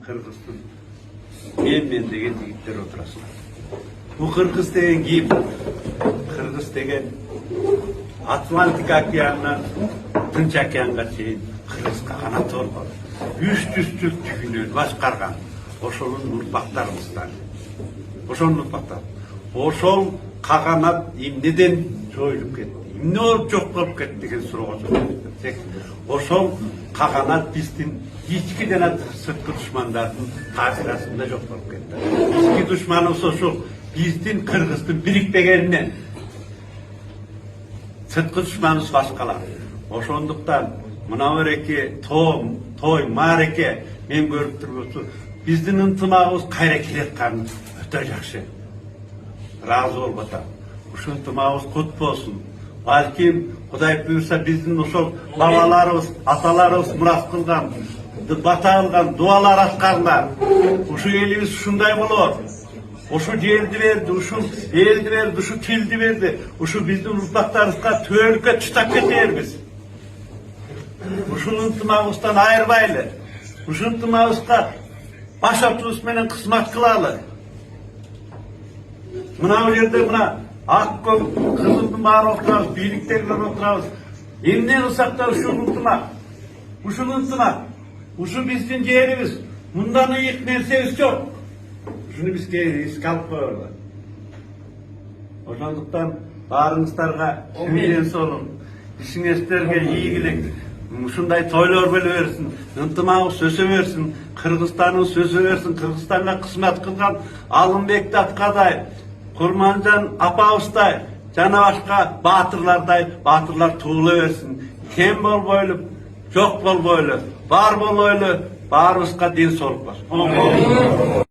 Kırgız'tın men деген жигиттер отырасыздар. Bu Kırgız деген ким? Kırgız деген Atlantik океанынан Тынч океанга чейин Кыргызга канат болгон 300 жыл түйүнөн башкарган ошонун урпактарыбыздан. Ошонун урпактары. Ошол каганат эмнеден жоюлуп кетти? Эмне болуп жок болуп кетти деген суроого жооп берсек, ошол каганат биздин ички жана сырткы душмандардын таасирасында жок болуп кетти. Ички душманыбыз ошол биздин Кыргыздын бирикпегенинен. Сырткы душманыбыз башкалар. Ошондуктан мына береки той маареке мен көрүп турбусу биздин ынтымагыбыз кайра келатканы өтө жакшы. Разы болуп атам. Ушул ынтымагыбыз кут болсун. Балким Кудай буйрса биздин ошол бабаларыбыз, аталарыбыз мурас кылган, бата алган, дуалар аткандар. Ушул элибиз ушундай болот. Ушул жерди берди, ушул элди берди, ушул тилди берди. Ушул биздин урпактарыбызга төөлүккө туштап кетербиз. Ушул ынтымагыбыздан айырбайлы. Ушул ынтымагыбызга баш атыбыз менен кызмат кылалы. Мына бул жерде мына ак көк кызылдын баары отурабыз, бийликтерден отурабыз. Эмне кылсак да ушул ынтымак. Ушул ынтымак. Ушул биздин жерибиз. Мындан ыйык нерсебиз жок. Ушуну бизге эске алып коелу. Ошондуктан баарыңыздарга сүйден солун, ишиңиздерге ийгилик. Ушундай тойлор боло берсин, ынтымагыбыз өсө берсин, Кыргызстаныбыз өсө берсин, Кыргызстанга кызмат кылган Алымбек Таткадай, Курманжан апабыздай, жана башка баатырлар туула берсин. Кем болбойлу, жок болбойлу, бар болойлу, баарыбызга ден соолук бар.